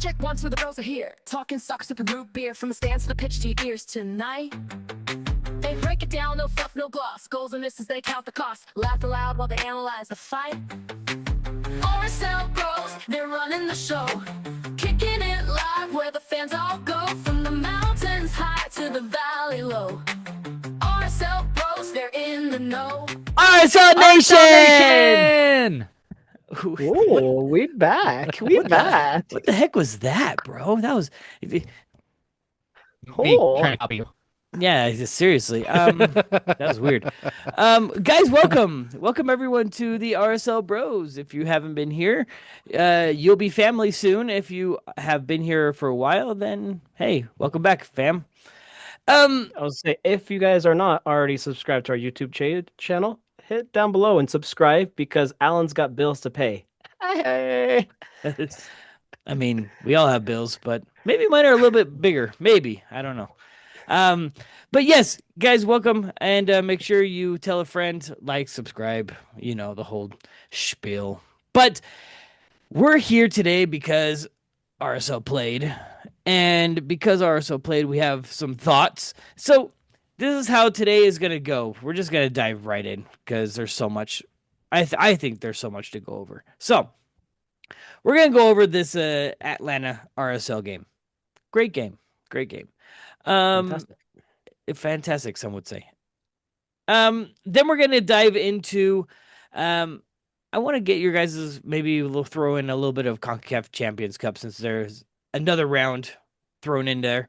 Check once where the bros are here. Talking soccer, sipping root beer. From the stands to the pitch to your ears tonight. They break it down, no fluff, no gloss. Goals and misses, they count the cost. Laugh aloud while they analyze the fight. RSL bros, they're running the show. Kicking it live where the fans all go. From the mountains high to the valley low. RSL bros, they're in the know. RSL Nation! Nation! Oh, we back. We back. What the heck was that, bro? That was Me Oh. trying to copy you. yeah, seriously. That was weird. Guys, welcome everyone to the RSL Bros. If you haven't been here, you'll be family soon. If you have been here for a while, then hey, welcome back, fam. I was say, if you guys are not already subscribed to our YouTube channel, hit down below and subscribe because Alan's got bills to pay. Hey. I mean, we all have bills, but maybe mine are a little bit bigger. Maybe, I don't know. But yes, guys, welcome, and make sure you tell a friend, like, subscribe, you know, the whole spiel. But we're here today because RSL played, and because RSL played, we have some thoughts. So this is how today is going to go. We're just going to dive right in because there's so much. I think there's so much to go over. So we're going to go over this Atlanta RSL game. Great game. Fantastic, some would say. Then we're going to dive into I want to get your guys' maybe we'll throw in a little bit of CONCACAF Champions Cup since there's another round thrown in there.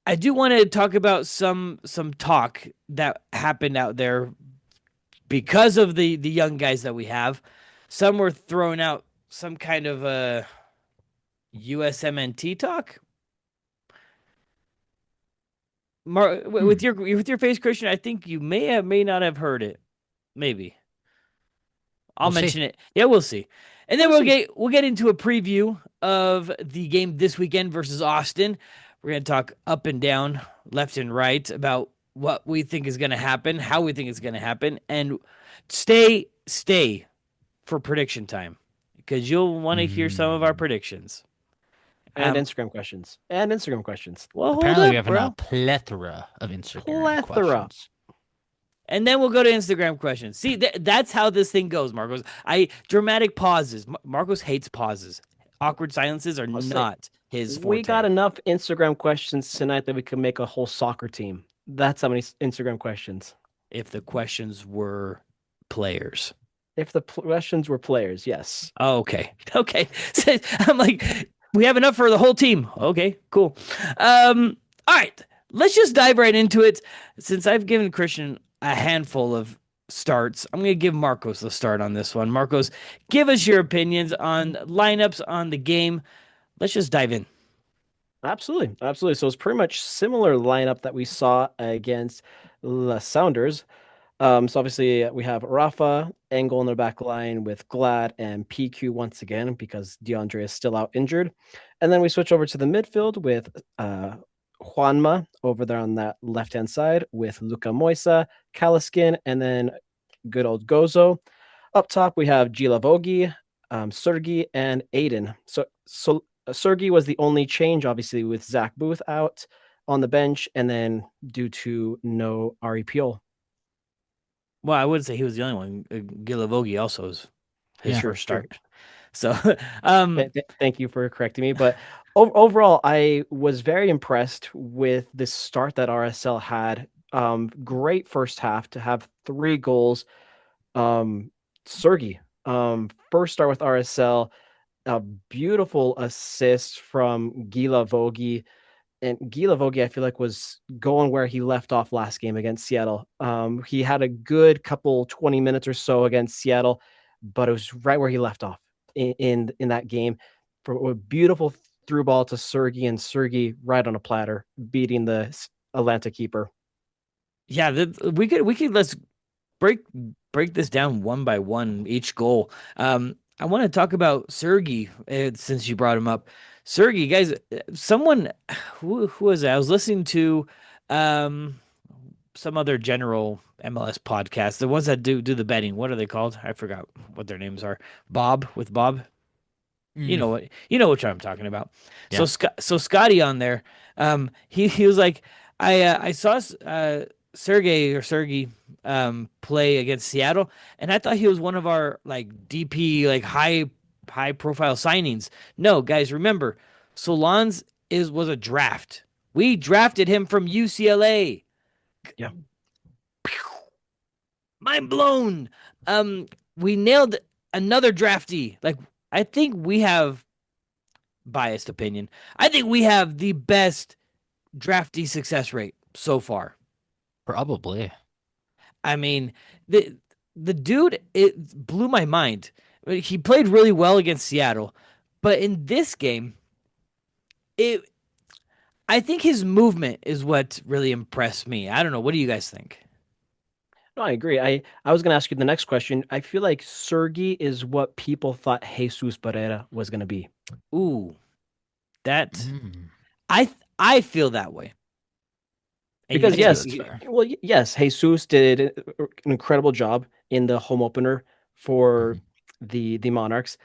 I do want to talk about some talk that happened out there because of the young guys that we have. Some were throwing out some kind of a USMNT talk. With your face, Christian, I think you may not have heard it. Maybe I'll mention it. Yeah, we'll see. And then we'll get into a preview of the game this weekend versus Austin. We're going to talk up and down, left and right about what we think is going to happen, how we think it's going to happen, and stay for prediction time because you'll want to hear some of our predictions. And Instagram questions. Well, Apparently, we hold have up, a plethora of Instagram questions. And then we'll go to Instagram questions. See, that's how this thing goes, Marcos. Dramatic pauses. Marcos hates pauses. Awkward silences are not his forte. We got enough Instagram questions tonight that we could make a whole soccer team. That's how many Instagram questions. If the questions were players. If the questions were players, yes. Oh, okay. So I'm like, we have enough for the whole team. Okay, cool. All right. Let's just dive right into it. Since I've given Christian a handful of starts, I'm going to give Marcos the start on this one. Marcos, give us your opinions on lineups on the game. Let's just dive in. Absolutely. So it's pretty much similar lineup that we saw against the Sounders. So obviously we have Rafa, Engel in their back line with Glad and PQ once again because DeAndre is still out injured. And then we switch over to the midfield with Juanma over there on that left-hand side with Luka Moisa, Kaliskin, and then good old Gozo. Up top, we have Gilavogi, Sergi, and Aiden. So Sergi was the only change, obviously, with Zach Booth out on the bench, and then due to no Ari Piol. Well, I wouldn't say he was the only one. Gilavogi also is his first start. So, thank you for correcting me. But overall, I was very impressed with the start that RSL had. Great first half to have 3 goals. Sergi, first start with RSL, a beautiful assist from Gilavogi. And Gilavogi, I feel like, was going where he left off last game against Seattle. He had a good couple 20 minutes or so against Seattle, but it was right where he left off in that game for a beautiful through ball to Sergi, and Sergi right on a platter, beating the Atlanta keeper. Yeah, we could let's break this down one by one, each goal. I want to talk about Sergi since you brought him up. Sergi, guys, someone who was it? I was listening to some other general MLS podcast, the ones that do the betting. What are they called? I forgot what their names are. Bob. You Mm, know what I'm talking about. So yeah. Scotty on there, he was like, I saw Sergey play against Seattle, and I thought he was one of our like DP like high profile signings. No, guys, remember, Solans was a draft. We drafted him from UCLA. Yeah. Mind blown. Um, we nailed another draftee. Like I think we have biased opinion. I think we have the best draftee success rate so far. Probably. I mean, the dude, it blew my mind. He played really well against Seattle, but in this game, it I think his movement is what really impressed me. I don't know. What do you guys think? No, I agree. I was going to ask you the next question. I feel like Sergi is what people thought Jesus Barrera was going to be. Ooh, that Mm. I feel that way. And you Because I'd say guys, yes, that's fair. well, yes, Jesus did an incredible job in the home opener for Mhm. the Monarchs,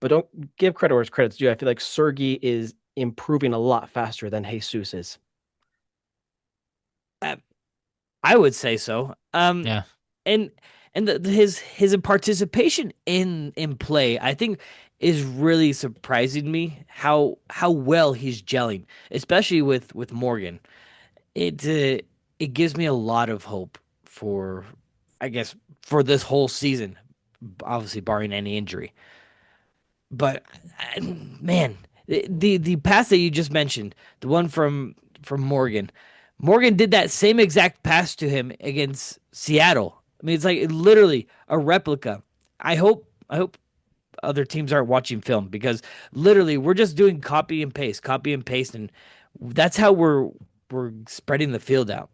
but don't give credit where credit's due. I feel like Sergi is improving a lot faster than Jesus is. I would say so. Yeah. And his participation in play, I think, is really surprising me how well he's gelling, especially with Morgan. It gives me a lot of hope for, I guess, for this whole season, obviously barring any injury. But man, the pass that you just mentioned, the one from Morgan, Morgan did that same exact pass to him against Seattle. I mean, it's like literally a replica. I hope other teams aren't watching film because literally we're just doing copy and paste, and that's how we're spreading the field out.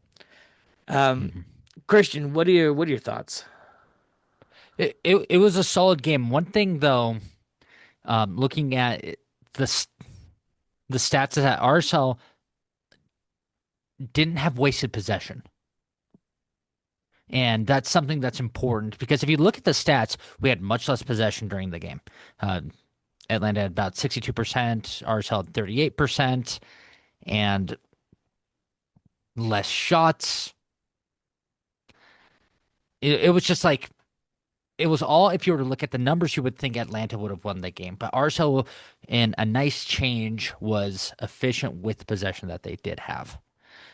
Um, Mhm. Christian, what are your thoughts? It was a solid game. One thing though, looking at the s- the stats is that RSL didn't have wasted possession. And that's something that's important because if you look at the stats, we had much less possession during the game. Uh, Atlanta had about 62%, RSL had 38%, and less shots. It was just like, it was all, if you were to look at the numbers, you would think Atlanta would have won the game. But RSL, in a nice change, was efficient with the possession that they did have.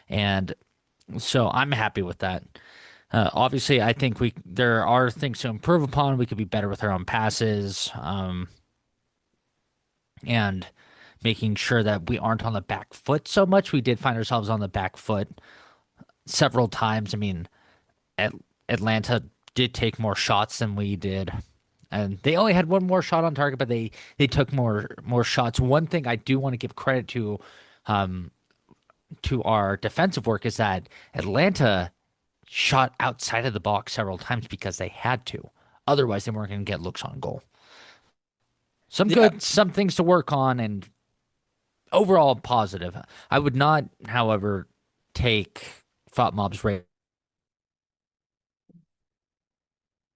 And so I'm happy with that. Obviously, I think there are things to improve upon. We could be better with our own passes, and making sure that we aren't on the back foot so much. We did find ourselves on the back foot several times. I mean, At- Atlanta did take more shots than we did, and they only had one more shot on target, but they took more shots. One thing I do want to give credit um, to our defensive work is that Atlanta shot outside of the box several times because they had to. Otherwise, they weren't going to get looks on goal. Yeah, Some things to work on, and overall positive. I would not, however, take FOTMob's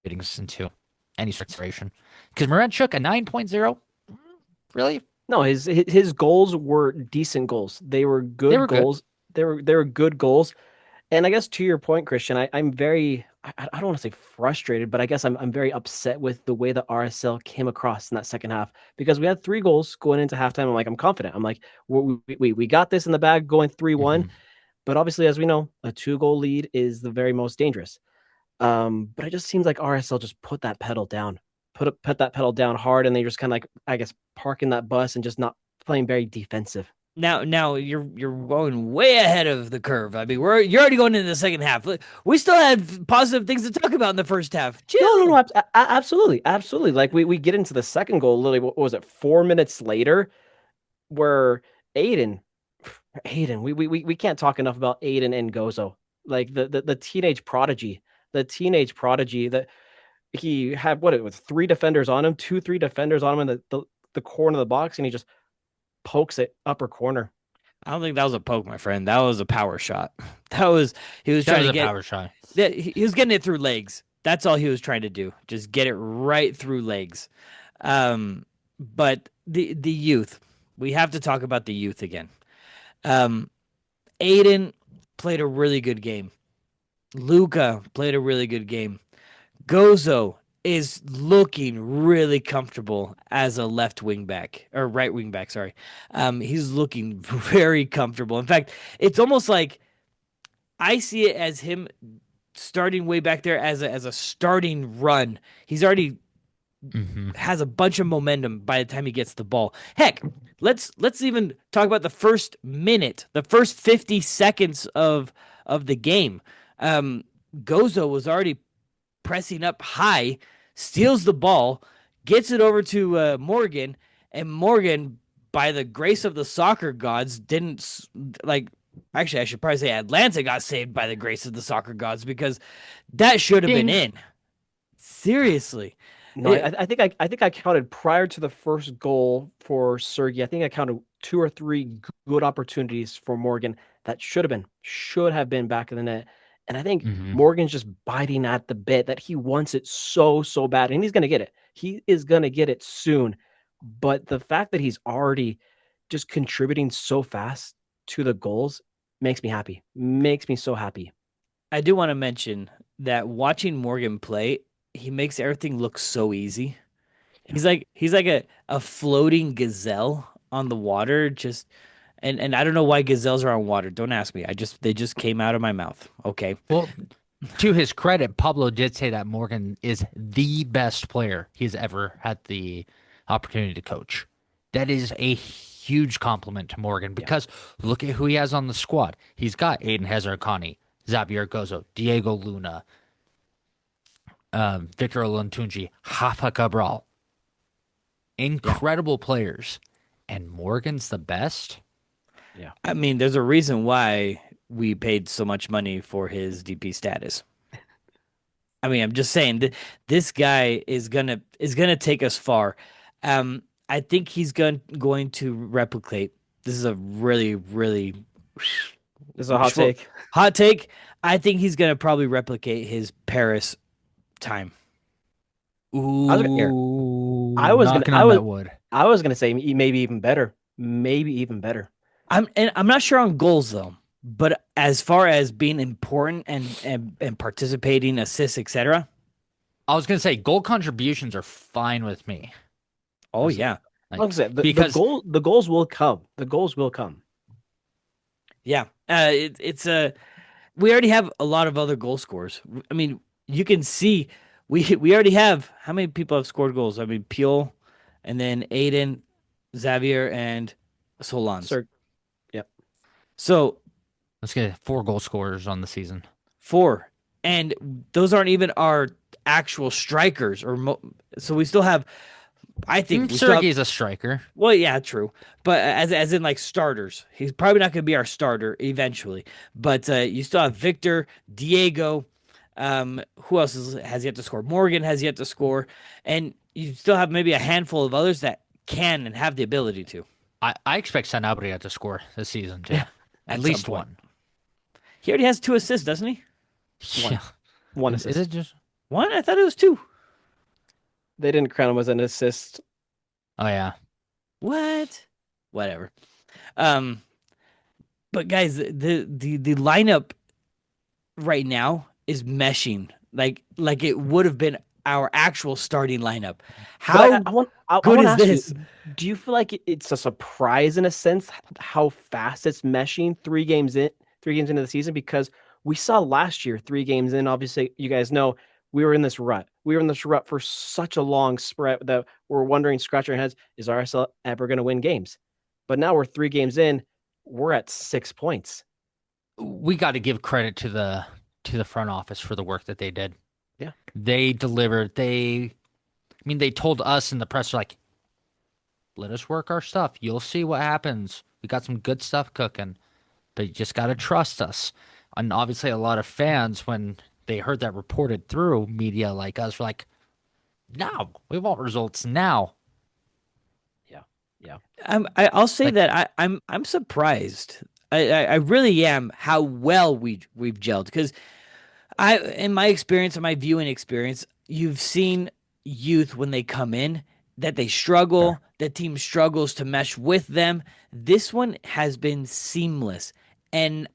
ratings into any consideration because Morenchuk a 9.0, really? No, his goals were decent goals. They were They good were good. goals. They were good goals. And I guess to your point, Christian, I'm very I don't want to say frustrated, but I guess I'm very upset with the way that RSL came across in that second half because we had 3 goals going into halftime. I'm like, I'm confident. I'm like, we got this in the bag going 3-1. Hmm. But obviously, as we know, a 2-goal lead is the very most dangerous. But it just seems like RSL just put that pedal down, put that pedal down hard, and they just kind of like, I guess, parking that bus and just not playing very defensive. now you're going way ahead of the curve. I mean, you're already going into the second half. We still have positive things to talk about in the first half. No, Chill. absolutely, absolutely. Like we get into the second goal, literally, what was it, 4 minutes later, where Aiden, Aiden, we can't talk enough about Aiden and Gozo, like the teenage prodigy that he had. What, it was 3 defenders on him, 3 defenders on him in the corner of the box, and he just pokes it upper corner. I don't think that was a poke, my friend. That was a power shot. That was he was That trying was to a get. power shot. He was getting it through legs. That's all he was trying to do. Just get it right through legs. But the youth. We have to talk about the youth again. Um, Aiden played a really good game. Luca played a really good game. Gozo is looking really comfortable as a left wing back or right wing back. Sorry, he's looking very comfortable. In fact, it's almost like I see it as him starting way back there as a starting run. He's already Hmm. has a bunch of momentum by the time he gets the ball. Heck, let's even talk about the first minute, the first 50 seconds of the game. Um, Gozo was already pressing up high, steals the ball, gets it over to Morgan, and Morgan, by the grace of the soccer gods, didn't like. Actually, I should probably say Atlanta got saved by the grace of the soccer gods because that should have been Ding. in. Seriously. No, It- I think I counted prior to the first goal for Sergey. I think I counted two or three good opportunities for Morgan that should have been back in the net. And I think Hmm. Morgan's just biting at the bit that he wants it so bad, and he's gonna get it. He is gonna get it soon. But the fact that he's already just contributing so fast to the goals makes me happy. Makes me so happy. I do want to mention that watching Morgan play, he makes everything look so easy. Yeah. He's like a floating gazelle on the water, just and I don't know why gazelles are on water. Don't ask me. They just came out of my mouth. Okay. Well, to his credit, Pablo did say that Morgan is the best player he's ever had the opportunity to coach. That is a huge compliment to Morgan Yeah. because look at who he has on the squad. He's got Aiden Hazard-Connie, Xavier Gozo, Diego Luna, Victor Oluntunji, Rafa Cabral. Incredible players. And Morgan's the best? Yeah. I mean, there's a reason why we paid so much money for his DP status. I mean, I'm just saying that this guy is gonna take us far. I think he's going to replicate. This is a really This is a hot wishful- take. hot take. I think he's gonna probably replicate his Paris time. Ooh, I was gonna knocking I on was that wood. I was gonna say maybe even better. Maybe even better. I'm not sure on goals though, but as far as being important and participating, assists, etc. I was gonna say goal contributions are fine with me. Oh Absolutely. yeah, Like I said, the because the goals will come. The goals will come. yeah. It's a we already have a lot of other goal scorers. I mean, you can see we already have how many people have scored goals. I mean, Peel, and then Aiden, Xavier, and Solans. Sir, yep. So let's get 4 goal scorers on the season. 4, and those aren't even our actual strikers. So we still have. I think we still have, Sergey's a striker. well, yeah, true, but as in like starters, he's probably not going to be our starter eventually. But you still have Victor, Diego. Who else has yet to score? Morgan has yet to score, and you still have maybe a handful of others that can and have the ability to. I expect Sanabria to score this season too. At At some least point. one. He already has 2 assists, doesn't he? Yeah. One Is assist. it just? 1? I thought it was 2. They didn't crown him as an assist. Oh yeah. What? Whatever. Um, but guys, the lineup right now is meshing like it would have been our actual starting lineup. How But I good want is to ask this? you, do you feel like it's a surprise in a sense how fast it's meshing 3 games into the season? Because we saw last year 3 games in. Obviously, you guys know we were in this rut. We were in this rut for such a long spread that we're wondering, scratching our heads, is RSL ever going to win games? But now we're 3 games in. We're at 6 points. We got to give credit to the front office for the work that they did. Yeah. They delivered. They told us in the press like, let us work our stuff. You'll see what happens. We got some good stuff cooking, but you just got to trust us. And obviously, a lot of fans, when they heard that reported through media like us, were like, "No, we want results now." Yeah. I'll say Like- that I'm surprised. I really am how well we've gelled because in my experience, in my viewing experience, you've seen youth when they come in, that they struggle, the team struggles to mesh with them. This one has been seamless. And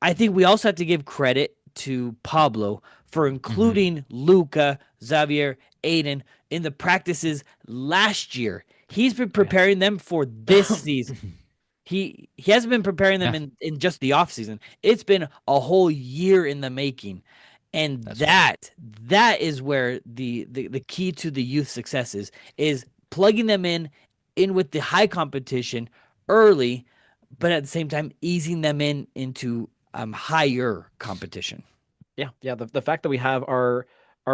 I think we also have to give credit to Pablo for Hmm. including Luca, Xavier, Aiden in the practices last year. He's been Oh yeah. preparing them for this season. He hasn't been preparing them Yeah, in just the off season. It's been a whole year in the making. And that's fair. that is where the key to the youth success is plugging them in with the high competition early, but at the same time easing them into higher competition. Yeah, yeah. The fact that we have our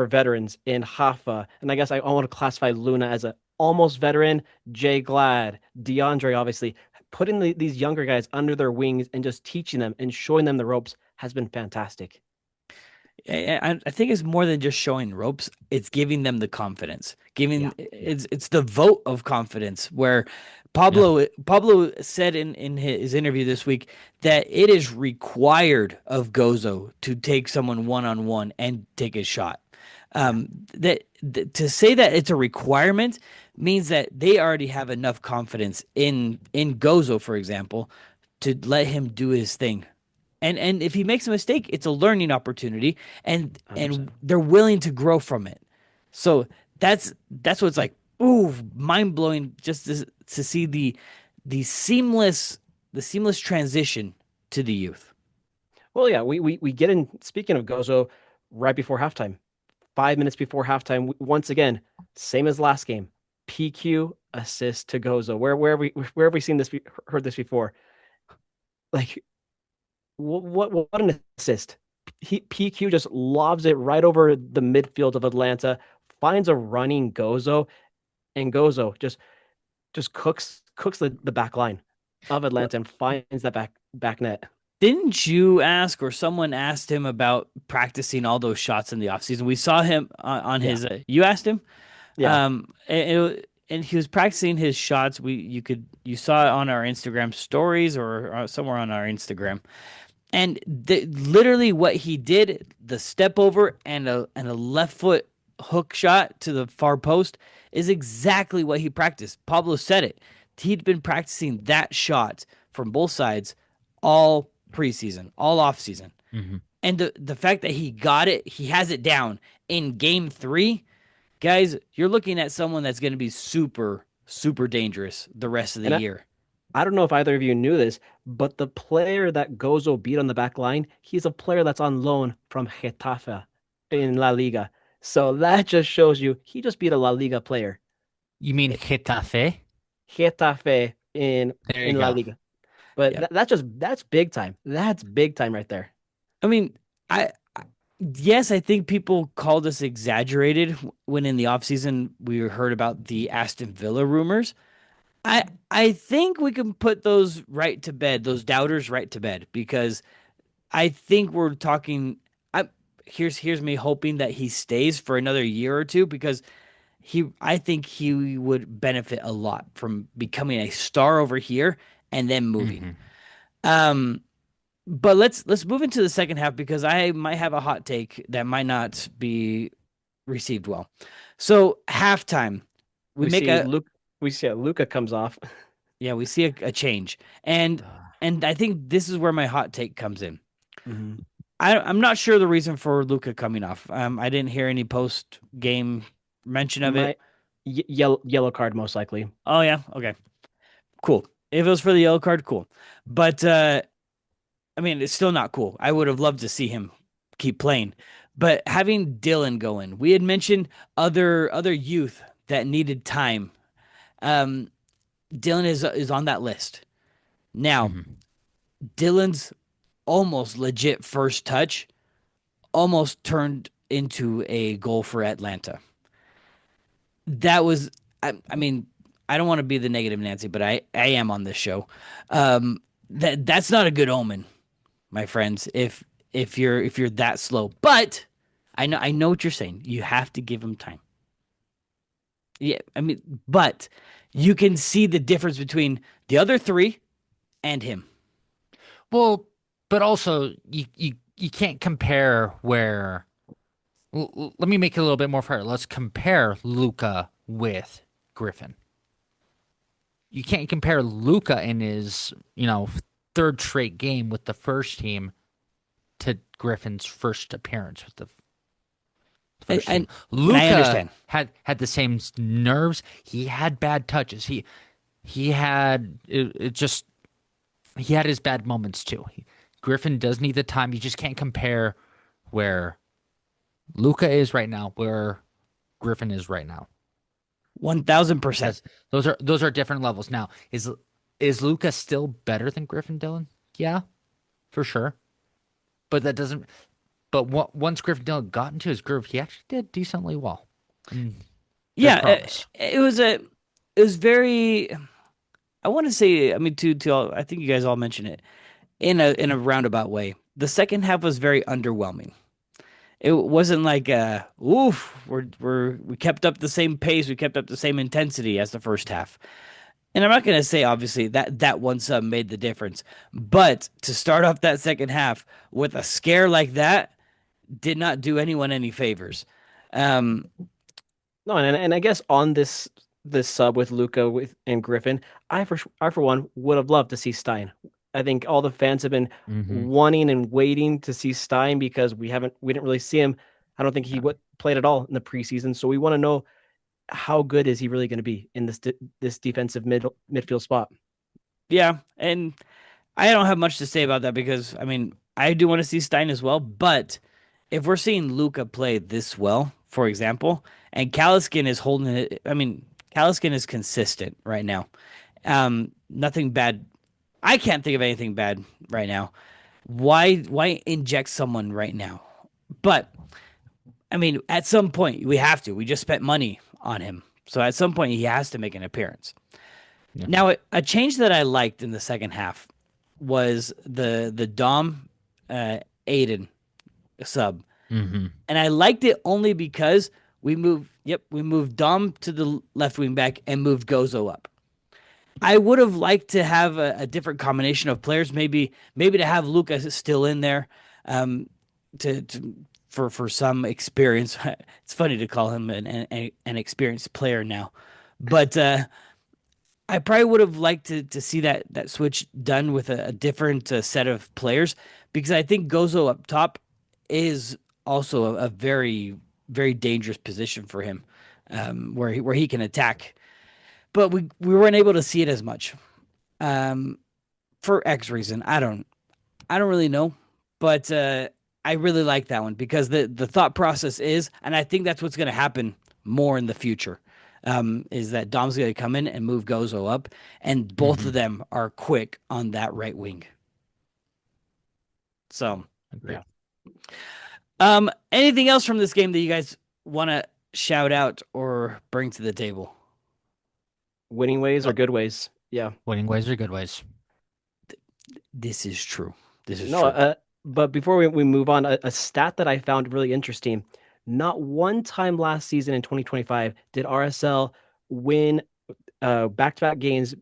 veterans in Hafa, and I guess I want to classify Luna as a almost veteran, Jay Glad, DeAndre, obviously, putting these younger guys under their wings and just teaching them and showing them the ropes has been fantastic. I think it's more than just showing ropes. It's giving them the confidence. Yeah, Giving yeah. it's the vote of confidence where Yeah. Pablo said in his interview this week that it is required of Gozo to take someone one on one and take a shot. Yeah. That to say that it's a requirement means that they already have enough confidence in Gozo, for example, to let him do his thing. And if he makes a mistake, it's a learning opportunity, and 100%. they're willing to grow from it. So that's what's like, ooh, mind blowing just to see the seamless the seamless transition to the youth. Well, yeah, we get in. Speaking of Gozo, right before halftime, 5 minutes before halftime, once again, same as last game, PQ assist to Gozo. Where have we seen this? Heard this before? Like what an assist! PQ just lobs it right over the midfield of Atlanta, finds a running Gozo, and Gozo just cooks the back line of Atlanta and finds that back net. Didn't you ask or someone asked him about practicing all those shots in the offseason? We saw him on Yeah, his you asked him. yeah. And he was practicing his shots. You saw it on our Instagram stories or somewhere on our Instagram. And literally what he did, the step over and a left foot hook shot to the far post is exactly what he practiced. Pablo said it. He'd been practicing that shot from both sides all preseason, all offseason. Hmm. And the fact that he got it, he has it down in game 3, guys, you're looking at someone that's going to be super, super dangerous the rest of the And year. I don't know if either of you knew this, but the player that Gozo beat on the back line, he's a player that's on loan from Getafe in La Liga. So that just shows you he just beat a La Liga player. You mean Eh, Getafe? Getafe There you in La go. Liga. But Yeah. that's big time. That's big time right there. I mean, yes, I think people called us exaggerated when in the offseason we heard about the Aston Villa rumors. I think we can put those right to bed, those doubters right to bed, because I think we're talking. I, here's me hoping that he stays for another year or two because I think he would benefit a lot from becoming a star over here and then moving. Hmm. Um, but let's move into the second half because I might have a hot take that might not be received well. So halftime, we We make see a Luke we see Luca comes off. yeah, we see a change, and I think this is where my hot take comes in. Mhm. I'm not sure the reason for Luca coming off. I didn't hear any post game mention of it. My yellow card most likely. Oh yeah, okay, cool. If it was for the yellow card, cool. But I mean, it's still not cool. I would have loved to see him keep playing. But having Dylan go in, we had mentioned other youth that needed time. Um, Dylan is on that list. Now, Hmm. Dylan's almost legit first touch almost turned into a goal for Atlanta. That was, I mean, I don't want to be the negative Nancy, but I am on this show. That's not a good omen, my friends. If you're that slow, but I know what you're saying. You have to give him time. Yeah, I mean, but you can see the difference between the other three and him. Well, but also you can't compare let me make it a little bit more fair. Let's compare Luca with Griffin. You can't compare Luca in his, third straight game with the first team to Griffin's first appearance with the first team. And I Luca understand. had the same nerves. He had bad touches. He had it just he had his bad moments too. Griffin does need the time. You just can't compare where Luca is right now, where Griffin is right now. 1,000%. Those are different levels. Now, is Luca still better than Griffin, Dylan? Yeah, for sure. But that doesn't. But once Griffin Dillon got into his groove, he actually did decently well. There's Yeah, promise. it was very. I want to say, I mean, to all, I think you guys all mentioned it in a roundabout way. The second half was very underwhelming. It wasn't like, oof, we kept up the same pace, we kept up the same intensity as the first half. And I'm not going to say, obviously, that one sub made the difference. But to start off that second half with a scare like that did not do anyone any favors. Um, No, and I guess on this sub with Luca and Griffin, I for one would have loved to see Stein. I think all the fans have been Hmm. wanting and waiting to see Stein because we didn't really see him. I don't think he played at all in the preseason, so we want to know how good is he really going to be in this defensive midfield spot. yeah, and I don't have much to say about that because, I mean, I do want to see Stein as well. But if we're seeing Luca play this well, for example, and Caliskin is holding it, I mean, Caliskin is consistent right now. Nothing bad. I can't think of anything bad right now. Why inject someone right now? But I mean, at some point we have to. We just spent money on him, so at some point he has to make an appearance. Yeah. Now, a change that I liked in the second half was the Dom Aiden sub, Hmm. and I liked it only because we moved Dom to the left wing back and moved Gozo up. I would have liked to have a different combination of players, maybe to have Lucas still in there, um, to for some experience. It's funny to call him an experienced player now, but I probably would have liked to see that switch done with a different set of players because I think Gozo up top is also a very very dangerous position for him, where he can attack, but we weren't able to see it as much, um, for X reason. I don't really know, but I really like that one because the thought process is, and I think that's what's going to happen more in the future, is that Dom's going to come in and move Gozo up, and both of them are quick on that right wing. So, Agreed. anything else from this game that you guys want to shout out or bring to the table? Winning ways or good ways? Yeah. Winning ways are good ways. This is true. This is No, true. but before we move on, a stat that I found really interesting. Not one time last season in 2025 did RSL win back-to-back games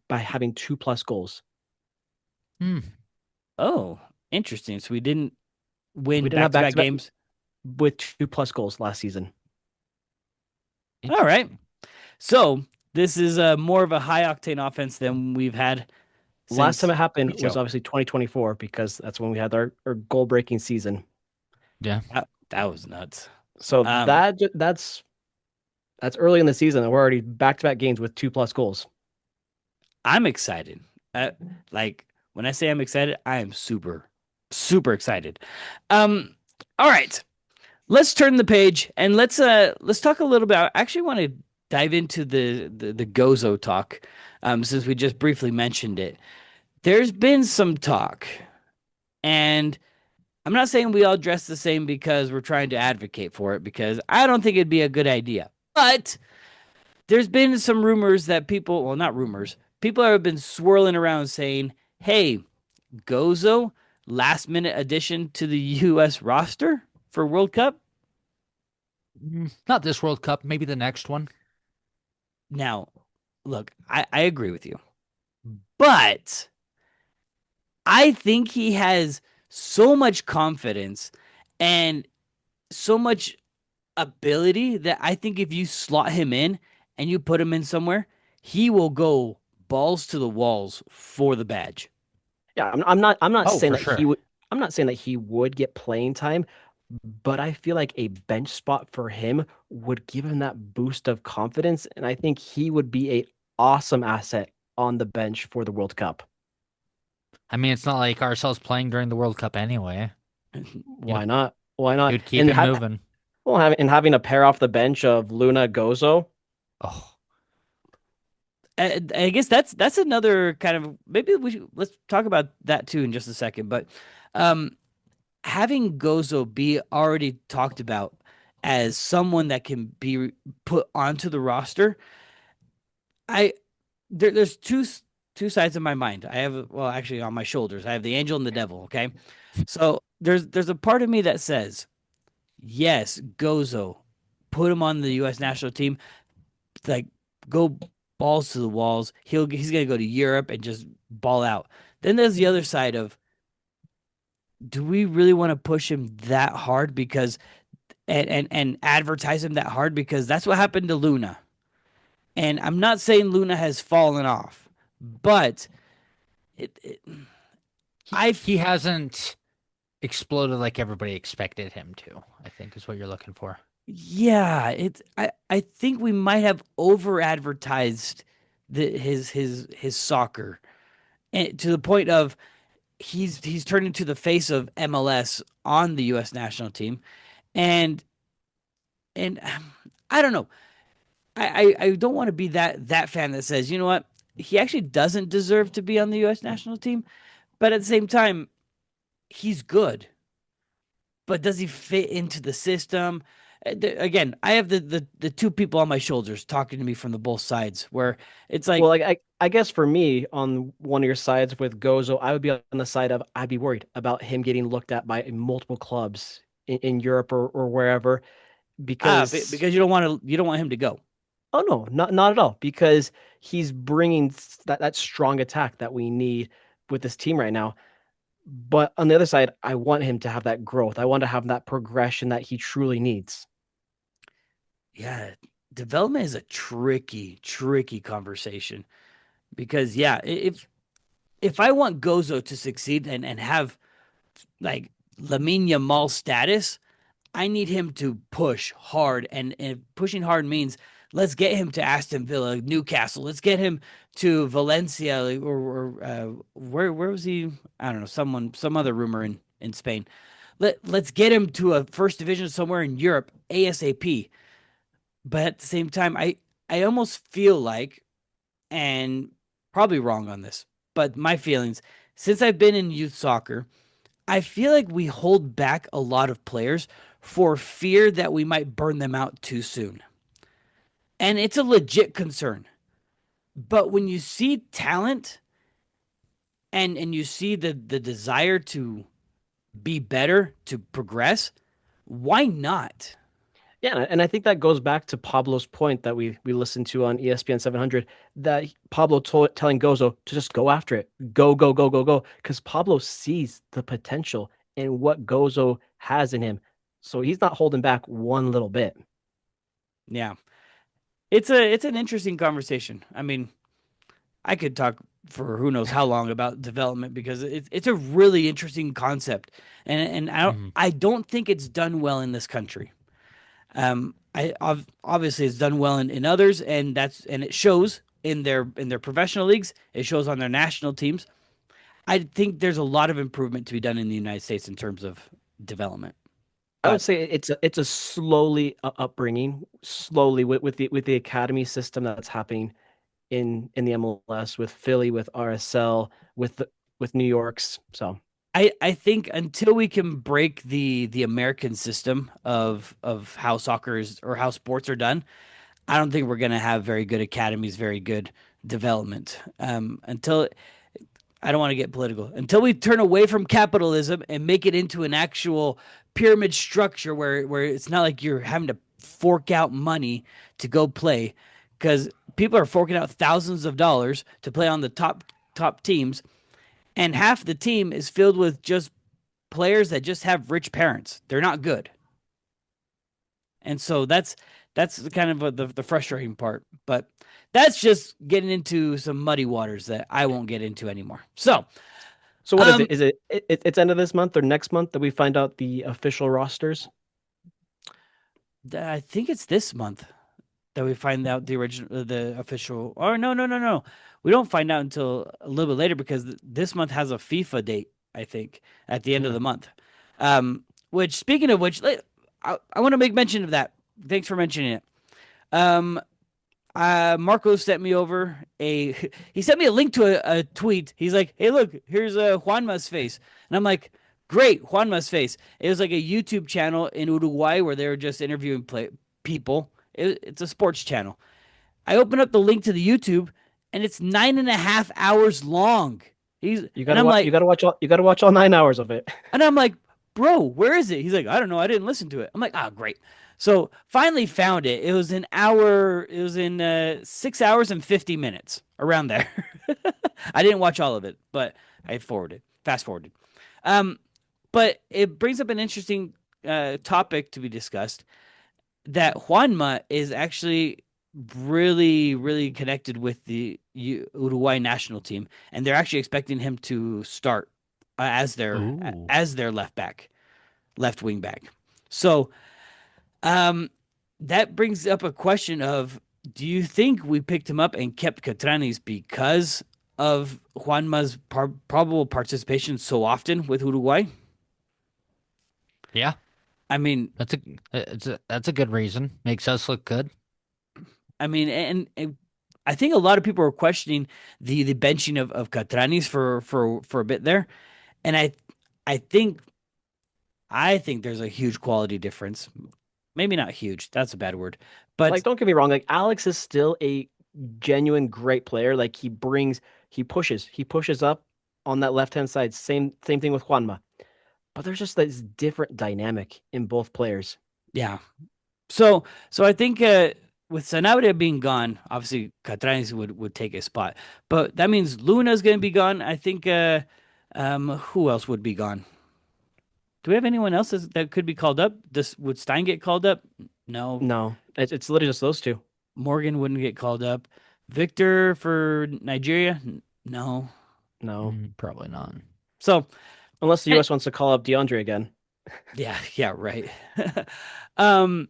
by having 2+ goals. Hmm. Oh, interesting. So we didn't win We didn't have back-to-back back-to-back games. with 2+ goals last season. All right. So this is more of a high octane offense than we've had Last time since it happened was Picho. obviously 2024 because that's when we had our goal-breaking season. Yeah. That was nuts. So Um, that's early in the season, and we're already back-to-back games with 2+ goals. I'm excited. Like when I say I'm excited, I am super, super excited. All right. Let's turn the page and let's talk a little bit. I actually want to dive into the Gozo talk, since we just briefly mentioned it. There's been some talk, and I'm not saying we all dress the same because we're trying to advocate for it, because I don't think it'd be a good idea. But there's been some rumors that well, not rumors, people have been swirling around saying, hey, Gozo, last minute addition to the U.S. roster for World Cup. Not this World Cup, maybe the next one. Now, look, I agree with you, but I think he has so much confidence and so much ability that I think if you slot him in and you put him in somewhere, he will go balls to the walls for the badge. Yeah, I'm not Oh, saying for that he sure. would. I'm not saying that he would get playing time, but I feel like a bench spot for him would give him that boost of confidence, and I think he would be a awesome asset on the bench for the World Cup. I mean, it's not like RSL's playing during the World Cup anyway. You know, Why not? Why it not? would keep him moving. Having a pair off the bench of Luna Gozo. Oh, I guess that's another kind of maybe let's talk about that too in just a second. But um, having Gozo be already talked about as someone that can be put onto the roster, I there's two sides of my mind. I have well actually on my shoulders. I have the angel and the devil. Okay, so there's a part of me that says yes, Gozo, put him on the U.S. national team, like go balls to the walls. He's gonna go to Europe and just ball out. Then there's the other side of do we really want to push him that hard because and advertise him that hard because that's what happened to Luna. And I'm not saying Luna has fallen off, but it, it I he hasn't exploded like everybody expected him to, I think is what you're looking for. yeah, I think we might have over advertised his soccer and to the point of he's turned into the face of MLS on the US national team and I don't know. I don't want to be that fan that says, you know what, he actually doesn't deserve to be on the US national team, but at the same time, he's good. But does he fit into the system? Again, I have the two people on my shoulders talking to me from the both sides where it's Well, like, like I guess for me, on one of your sides with Gozo, I would be on the side of I'd be worried about him getting looked at by multiple clubs in Europe or wherever because because you don't want him to go. oh no, not at all because he's bringing that strong attack that we need with this team right now. But on the other side, I want him to have that growth. I want to have that progression that he truly needs. Yeah, development is a tricky conversation because yeah, if I want Gozo to succeed and have like Lamine Yamal status, I need him to push hard, and pushing hard means let's get him to Aston Villa, Newcastle. Let's get him to Valencia, or where was he? I don't know. Some other rumor in Spain. Let's get him to a first division somewhere in Europe ASAP. But at the same time, I almost feel like, and probably wrong on this, but my feelings since I've been in youth soccer, I feel like we hold back a lot of players for fear that we might burn them out too soon. And it's a legit concern. But when you see talent and you see the desire to be better, to progress, why not? Yeah, and I think that goes back to Pablo's point that we listened to on ESPN 700 that Pablo telling Gozo to just go after it, go go go go go, because Pablo sees the potential in what Gozo has in him, so he's not holding back one little bit. Yeah. It's an interesting conversation. I mean, I could talk for who knows how long about development because it's a really interesting concept, and Mhm. I don't think it's done well in this country. Obviously it's done well in others, and it shows in their professional leagues. It shows on their national teams. I think there's a lot of improvement to be done in the United States in terms of development. I would But say it's a slowly upbringing, slowly with the academy system that's happening in the MLS with Philly, with RSL, with New York's. So I think until we can break the American system of how soccer is or how sports are done, I don't think we're going to have very good academies, very good development. Until I don't want to get political. Until we turn away from capitalism and make it into an actual pyramid structure where it's not like you're having to fork out money to go play, because people are forking out thousands of dollars to play on the top teams, and half the team is filled with just players that just have rich parents. They're not good. And so that's kind of the frustrating part. But that's just getting into some muddy waters that I won't get into anymore. So, So what is um, it? Is it's end of this month or next month that we find out the official rosters? I think it's this month that we find out the original, the official. Or no, no, no, no. We don't find out until a little bit later because this month has a FIFA date. I think at the end of Hmm. the month. Which speaking of which, I want to make mention of that. Thanks for mentioning it. Um, Marco sent me over a he sent me a link to a tweet. He's like, "Hey, look, here's Juanma's face," and I'm like, "Great, Juanma's face." It was like a YouTube channel in Uruguay where they were just interviewing people. It's a sports channel. I open up the link to the YouTube, and it's 9.5 hours long. You And gotta watch. You gotta watch all 9 hours of it. I'm like, bro, where is it? He's like, I don't know. I didn't listen to it. I'm like, ah, great. So finally found it. It was an hour. It was in 6 hours and 50 minutes around there. I didn't watch all of it, but I fast forwarded. Um, but it brings up an interesting topic to be discussed that Juanma is actually really, really connected with the Uruguay national team, and they're actually expecting him to start Ooh. as their left wing back. So, um, that brings up a question of: do you think we picked him up and kept Catranis because of Juanma's probable participation so often with Uruguay? Yeah, I mean, that's a good reason. Makes us look good. and I think a lot of people are questioning the benching of Catranis for a bit there, and I think I think there's a huge quality difference. Maybe not huge. That's a bad word, but Like, don't get me wrong. Like, Alex is still a genuine great player. Like, he pushes up on that left hand side. Same thing with Juanma. But there's just this different dynamic in both players. yeah. So I think with Sanabria being gone, obviously Catranis would take a spot, but that means Luna's going to be gone. I think who else would be gone? Do we have anyone else that could be called up? Would Stein get called up? No. No, it's literally just those two. Morgan wouldn't get called up. Victor for Nigeria? No. No, Probably not. So, unless the eh, U.S. wants to call up DeAndre again. yeah, right. um,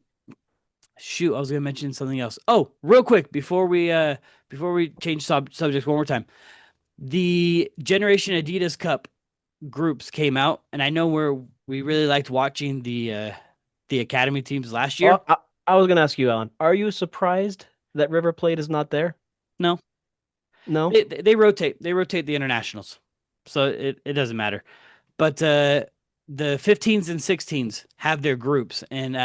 shoot, I was gonna mention something else. Oh, real quick before we change subjects one more time, the Generation Adidas Cup groups came out, and I know we really liked watching the academy teams last year. Oh, I was gonna ask you, Alan. Are you surprised that River Plate is not there? No, No. they rotate the internationals, so it doesn't matter. But the 15s and 16s have their groups, and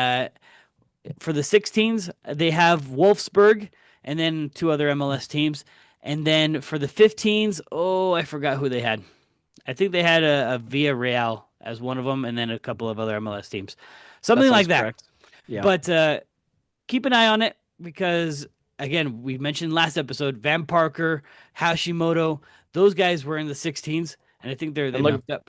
for the 16s they have Wolfsburg and then two other MLS teams, and then for the 15s, oh, I forgot who they had. I think they had a Villarreal as one of them, and then a couple of other MLS teams, That something like sounds that. correct. Yeah. But keep an eye on it because again, we mentioned last episode Van Parker, Hashimoto, those guys were in the 16s, and I think they And look, moved up.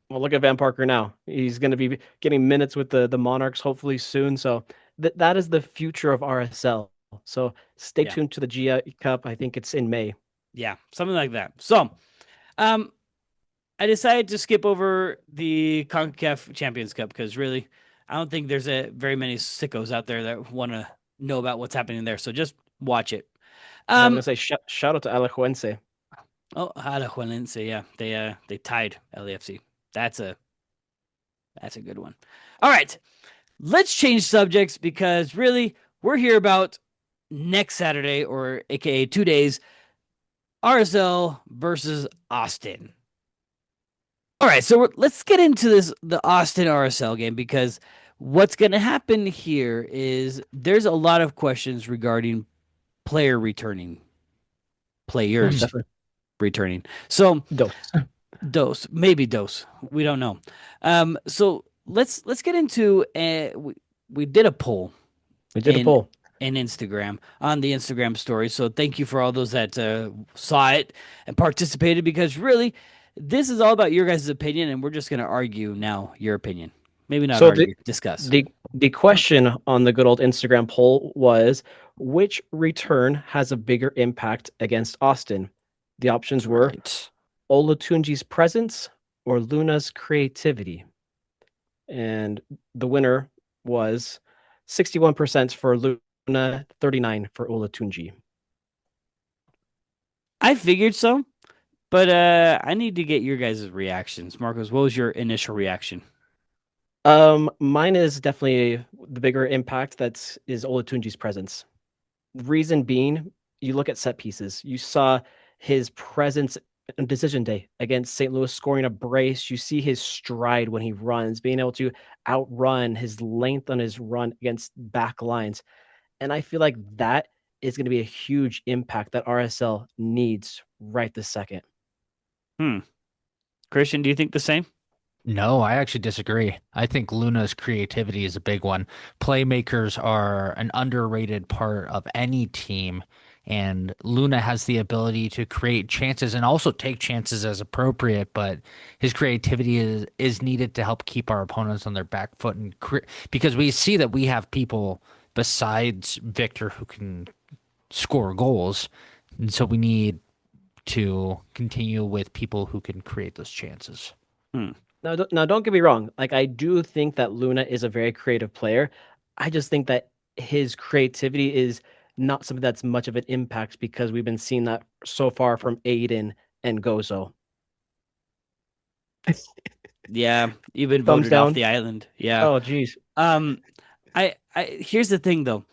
well, look at Van Parker now. He's going to be getting minutes with the Monarchs hopefully soon. So that is the future of RSL. So stay Yeah. tuned to the Gia Cup. I think it's in May. Yeah, something like that. So, um, I decided to skip over the CONCACAF Champions Cup because really, I don't think there's very many sickos out there that want to know about what's happening there. So just watch it. And I'm Um, going to say shout out to Alajuelense. oh, Alajuelense, yeah, they tied LAFC. That's a good one. All right, let's change subjects because really, we're here about next Saturday, or AKA 2 days, RSL versus Austin. All right, so let's get into the Austin RSL game because what's going to happen here is there's a lot of questions regarding player returning, Most players definitely. returning. So Dos. maybe dose, we don't know. So let's get into we did a poll We did a in poll. in Instagram on the Instagram story. So thank you for all those that saw it and participated because really this is all about your guys' opinion and we're just going to argue now your opinion. Maybe not So argue, discuss. the question on the good old Instagram poll was, which return has a bigger impact against Austin? The options were Right. Olatunji's presence or Luna's creativity. And the winner was 61% for Luna, 39 for Olatunji. I figured so, but I need to get your guys' reactions. Marcos, what was your initial reaction? Mine is definitely the bigger impact that is Olatunji's presence. Reason being, you look at set pieces. You saw his presence on decision day against St. Louis scoring a brace. You see his stride when he runs, being able to outrun his length on his run against back lines. And I feel like that is going to be a huge impact that RSL needs right this second. Christian, do you think the same? No, I actually disagree. I think Luna's creativity is a big one. Playmakers are an underrated part of any team, and Luna has the ability to create chances and also take chances as appropriate, but his creativity is needed to help keep our opponents on their back foot because we see that we have people besides Victor who can score goals, and so we need to continue with people who can create those chances. Now, don't get me wrong. Like, I do think that Luna is a very creative player. I just think that his creativity is not something that's much of an impact because we've been seeing that so far from Aiden and Gozo. Yeah, you've been Thumbs voted off down. the island. Yeah. Oh, geez. I here's the thing though.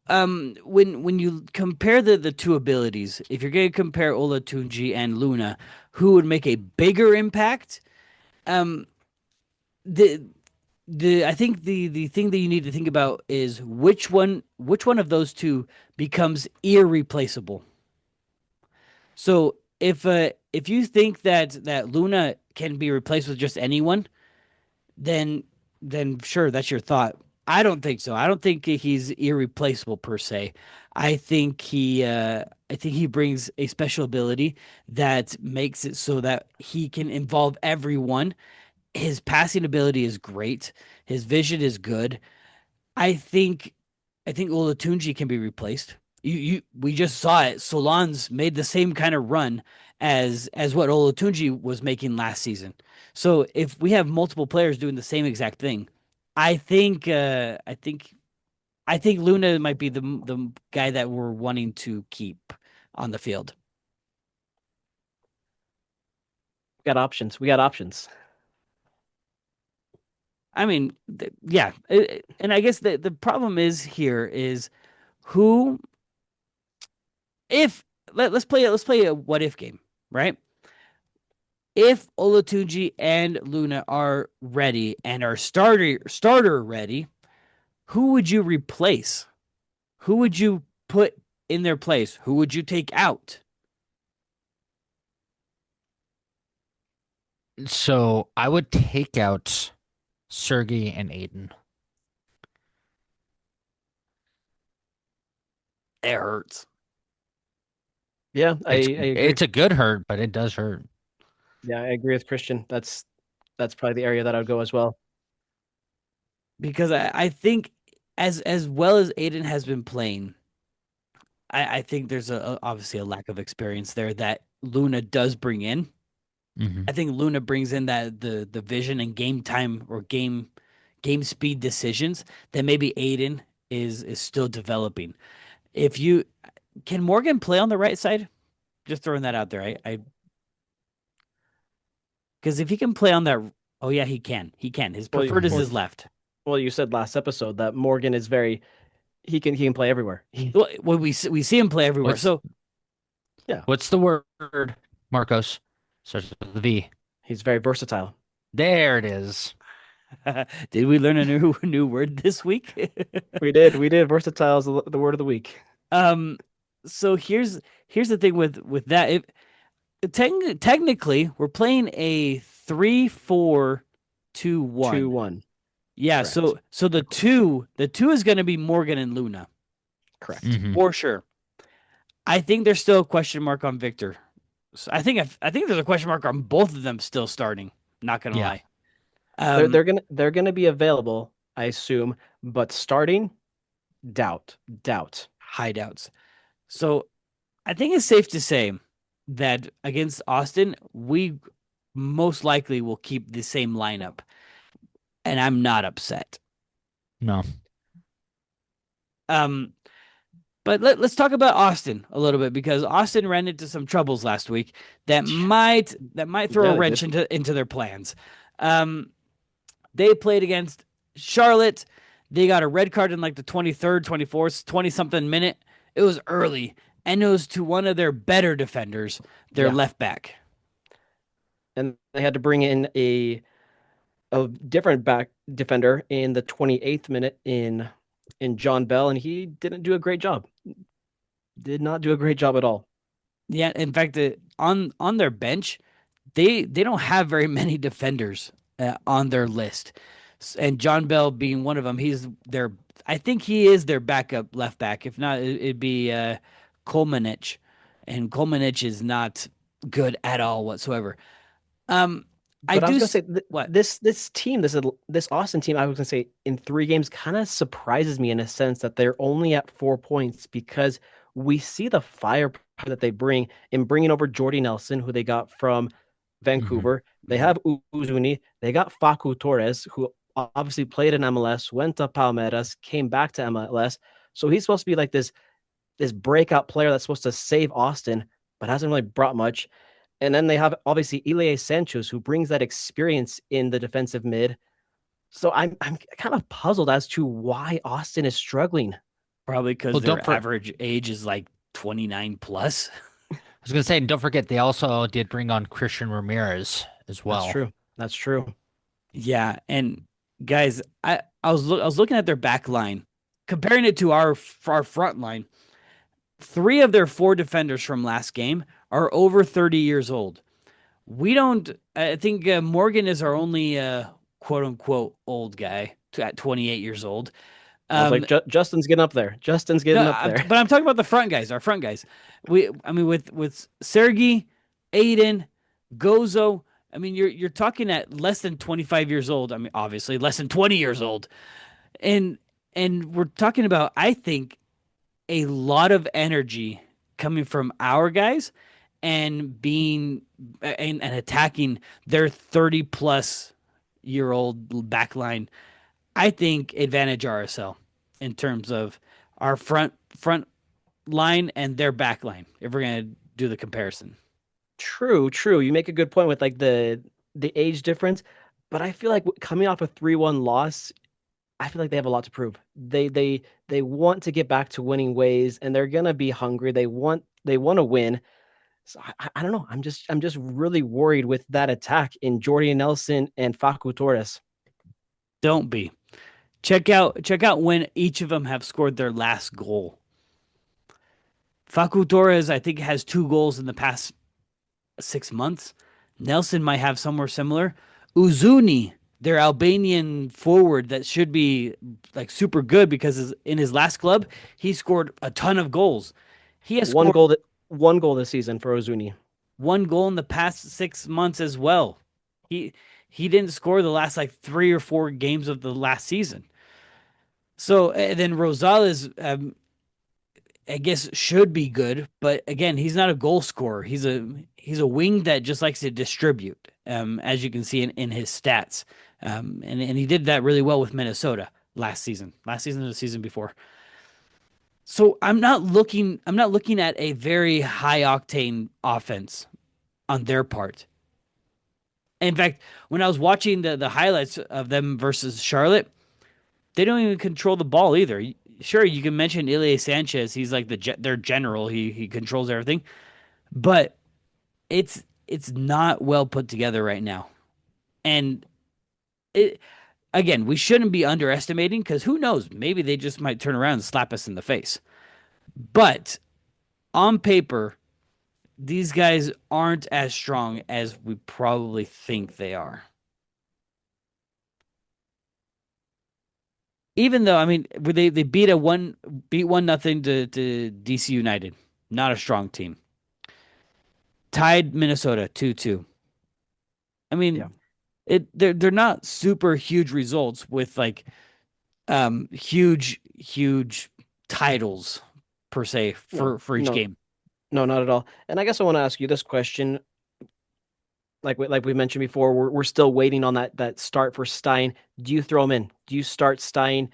When you compare the two abilities, if you're going to compare Olatunji and Luna, who would make a bigger impact? Um, the I think the thing that you need to think about is which one of those two becomes irreplaceable. So if you think that Luna can be replaced with just anyone, then sure, that's your thought. I don't think so. I don't think he's irreplaceable per se. I think he brings a special ability that makes it so that he can involve everyone. His passing ability is great. His vision is good. I think I think Olatunji can be replaced. We just saw it. Solans made the same kind of run as what Olatunji was making last season. So if we have multiple players doing the same exact thing, I think I think Luna might be the guy that we're wanting to keep on the field. We got options. We got options. I mean, yeah, and I guess the problem is here is who if let's play a what if game, right? If Olatunji and Luna are ready and are starter ready, who would you replace? Who would you put in their place? Who would you take out? So I would take out Sergey and Aiden. It hurts. Yeah, I agree. It's a good hurt, but it does hurt. Yeah, I agree with Christian. That's probably the area that I would go as well. Because I think as well as Aiden has been playing, I think there's obviously a lack of experience there that Luna does bring in. Hmm. I think Luna brings in that the vision and game time or game speed decisions that maybe Aiden is still developing. If you can Morgan play on the right side? Just throwing that out there. I because if he can play on that, oh yeah, he can. He can. His Well, preferred is well, his left. well, you said last episode that Morgan is very he can play everywhere. Well, we see him play everywhere. What's So what's the word, Marcos? Starts with a V. He's very versatile. There it is. did we learn a new word this week? We did. Versatile is the word of the week. So here's the thing with that. Technically, we're playing a 3-4-2-1. 2-1. Yeah, Correct. so the two is going to be Morgan and Luna Correct. Mhm. for sure. I think there's still a question mark on Victor. So I think there's a question mark on both of them still starting. Not gonna Yeah. lie. They're Um, they're gonna be available, I assume, but starting, doubt. hideouts. So I think it's safe to say that against Austin, we most likely will keep the same lineup, and I'm not upset. No. Um, but let's talk about Austin a little bit because Austin ran into some troubles last week that might throw Yeah, a they wrench did. into their plans. Um, they played against Charlotte. They got a red card in like the 23rd, 24th, 20 something minute. It was early, and it was to one of their better defenders, their Yeah, left back. and they had to bring in a different back defender in the 28th minute in John Bell, and he didn't do a great job. Did not do a great job at all. Yeah, in fact, on their bench, they don't have very many defenders on their list, and John Bell being one of them. He's their, I think he is their backup left back. If not, it'd be Kolmanich, and Kolmanich is not good at all whatsoever. Um, I But I do was gonna say what this team, this Austin team, I was gonna say in 3 games kind of surprises me in a sense that they're only at 4 points because we see the firepower that they bring in bringing over Jordy Nelson, who they got from Hmm. Vancouver. They have Uzuni, they got Facu Torres, who obviously played in MLS, went to Palmeiras, came back to MLS. So he's supposed to be like this breakout player that's supposed to save Austin, but hasn't really brought much. And then they have obviously Ilie Sanchez, who brings that experience in the defensive mid. So I'm kind of puzzled as to why Austin is struggling. probably because Well, don't their for average age is like 29 plus. I was gonna say, and don't forget they also did bring on Christian Ramirez as That's well. true. That's true. Yeah, and guys, I was looking at their back line, comparing it to our front line. Three of their four defenders from last game are over 30 years old. We don't. I think Morgan is our only quote unquote old guy at 28 years old. I was Um, like, Justin's getting up there. Justin's no, getting up there. but I'm talking about the front guys, our front guys. I mean, with Sergey, Aiden, Gozo. I mean, you're talking at less than 25 years old. I mean, obviously less than 20 years old, and we're talking about, I think, a lot of energy coming from our guys and being and attacking their 30 plus year old back line. I think advantage RSL in terms of our front line and their back line if we're gonna do the comparison. True. You make a good point with like the age difference, but I feel like coming off a 3-1 loss, I feel like they have a lot to prove. They want to get back to winning ways, and they're gonna be hungry. They want to win. So I don't know. I'm just really worried with that attack in Jordy Nelson and Facu Torres. Don't be. Check out when each of them have scored their last goal. Facu Torres, I think, has 2 goals in the past 6 months. Nelson might have somewhere similar. Uzuni, their Albanian forward that should be like super good because in his last club, he scored a ton of goals. He has One scored goal that 1 goal this season for Ozuni. 1 goal in the past 6 months as well. He he didn't score the last like 3 or 4 games of the last season. So and then Rosales, I guess should be good, but again, he's not a goal scorer. He's a wing that just likes to distribute, as you can see in his stats, and he did that really well with Minnesota last season and the season before. So I'm not looking at a very high octane offense on their part. In fact, when I was watching the highlights of them versus Charlotte, they don't even control the ball either. Sure, you can mention Ilie Sanchez. He's like their general. He controls everything, but it's not well put together right now. And it again, we shouldn't be underestimating because who knows? Maybe they just might turn around and slap us in the face. But on paper, these guys aren't as strong as we probably think they are. Even though, I mean, they beat 1-0 to DC United, not a strong team. Tied Minnesota 2-2. I mean, Yeah. they're not super huge results with like huge titles per se No, for each no, game. no, not at all. And I guess I want to ask you this question. Like we mentioned before, we're still waiting on that start for Stein. Do you throw him in? Do you start Stein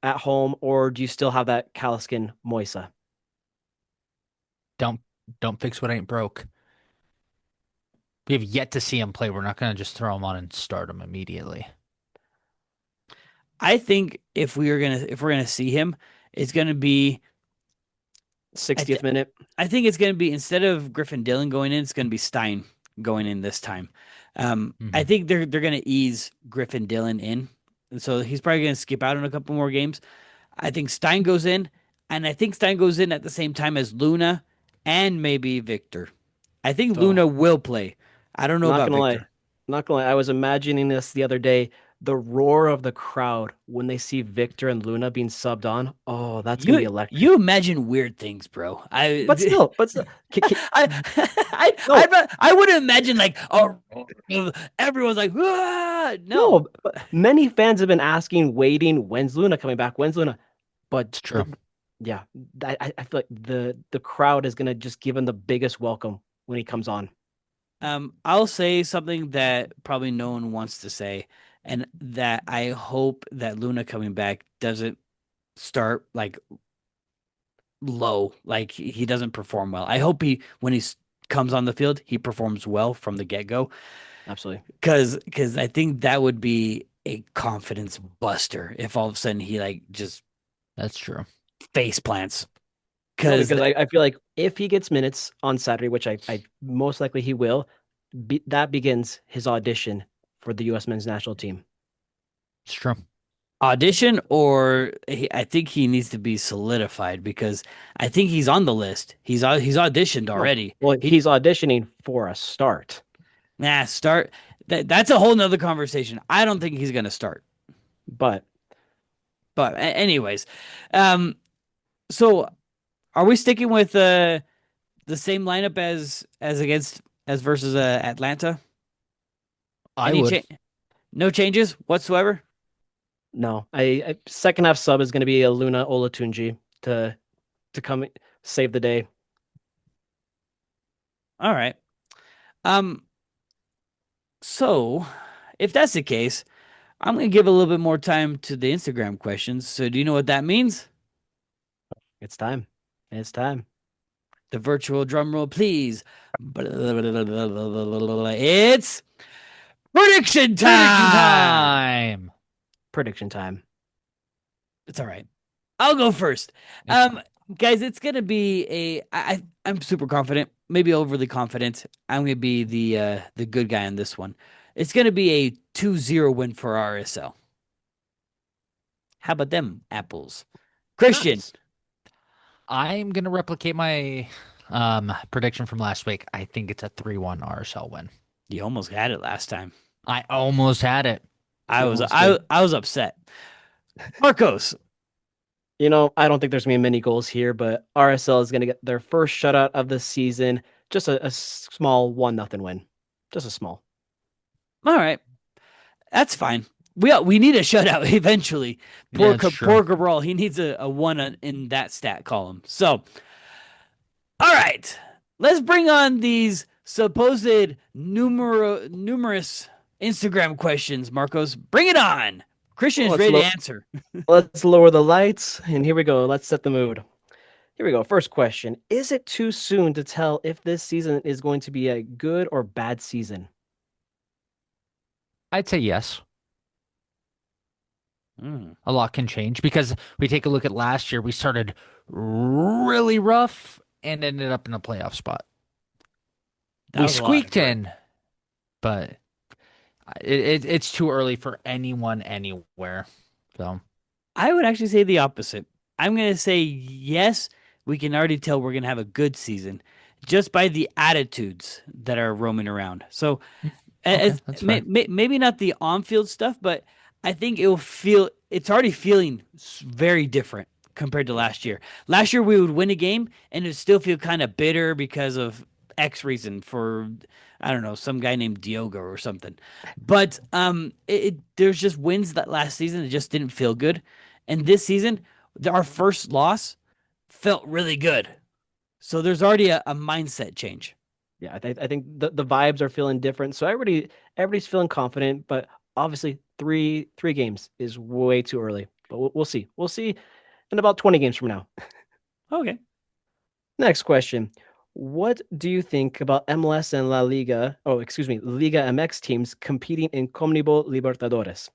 at home, or do you still have that Kaliskin Moisa? Don't don't fix what ain't broke. We have yet to see him play. We're not gonna just throw him on and start him immediately. I think if we're gonna see him, it's gonna be 60th minute. I think it's gonna be instead of Griffin Dillon going in, it's gonna be Stein going in this time. I Mhm. think they're gonna ease Griffin Dillon in, and so he's probably gonna skip out on a couple more games. I think Stein goes in, and I think Stein goes in at the same time as Luna and maybe Victor. I think Oh, Luna will play. I don't know not about gonna lie. Victor. Not gonna lie. I was imagining this the other day. The roar of the crowd when they see Victor and Luna being subbed on. Oh, that's gonna be electric. You imagine weird things, bro. But still, no, I wouldn't imagine like oh everyone's like ah! No. no. But many fans have been asking, waiting, when's Luna coming back? When's Luna? But It's true. yeah, I feel like the crowd is gonna just give him the biggest welcome when he comes on. I'll say something that probably no one wants to say, and that I hope that Luna coming back doesn't start like low, like he doesn't perform well. I hope when he comes on the field, he performs well from the get go, Absolutely. because I think that would be a confidence buster if all of a sudden he like just That's true. face plants. No, Because because I feel like if he gets minutes on Saturday, which I most likely he will, that begins his audition for the U.S. men's national team. It's true. audition I think he needs to be solidified because I think he's on the list. He's auditioned No, already. well, He he's auditioning for a start, start that's a whole nother conversation. I don't think he's gonna start. but But anyways, um, so are we sticking with the same lineup as against as versus Atlanta? I Any would. no changes whatsoever? no, I second half sub is going to be a Luna Olatunji to come save the day. All right. Um, so if that's the case, I'm gonna give a little bit more time to the Instagram questions. So do you know what that means? It's time. It's time. The virtual drum roll, please. It's prediction Prediction time. time. Prediction time. It's all right. I'll go first. It's Guys, it's gonna be I'm super confident, maybe overly confident. I'm gonna be the good guy on this one. It's gonna be a 2-0 win for RSL. How about them apples? Christian, Nice. I'm gonna replicate my prediction from last week. I think it's a 3-1 RSL win. you almost had it last time. I almost had it. I You was almost did. I was upset. Marcos, I don't think there's gonna be many goals here, but RSL is gonna get their first shutout of the season. Just a small 1-0 win. Just a small. all right, that's fine. We need a shutout eventually. Yeah, it's true. Poor Cabral, he needs a one in that stat column. So, all right, let's bring on these supposed numerous Instagram questions. Marcos, bring it on. Christian is Let's ready to look. answer. Let's lower the lights, and here we go. Let's set the mood. Here we go. First question. Is it too soon to tell if this season is going to be a good or bad season? I'd say yes. Mm, A lot can change because we take a look at last year. We started really rough and ended up in a playoff spot. that We was a lot of squeaked effort. in, but it's too early for anyone anywhere. So I would actually say the opposite. I'm going to say yes, we can already tell we're going to have a good season just by the attitudes that are roaming around. So okay, that's fair. maybe not the on-field stuff, but I think it's already feeling very different compared to last year. Last year we would win a game and it would still feel kind of bitter because of X reason for, I don't know, some guy named Diogo or something. But there's just wins that last season that just didn't feel good, and this season, our first loss felt really good. So there's already a mindset change. Yeah, I think the vibes are feeling different. So everybody's feeling confident, but obviously three games is way too early. But we'll see. We'll see in about 20 games from now. Okay. Next question. What do you think about MLS and La Liga, oh, excuse me, Liga MX teams competing in Conmebol Libertadores?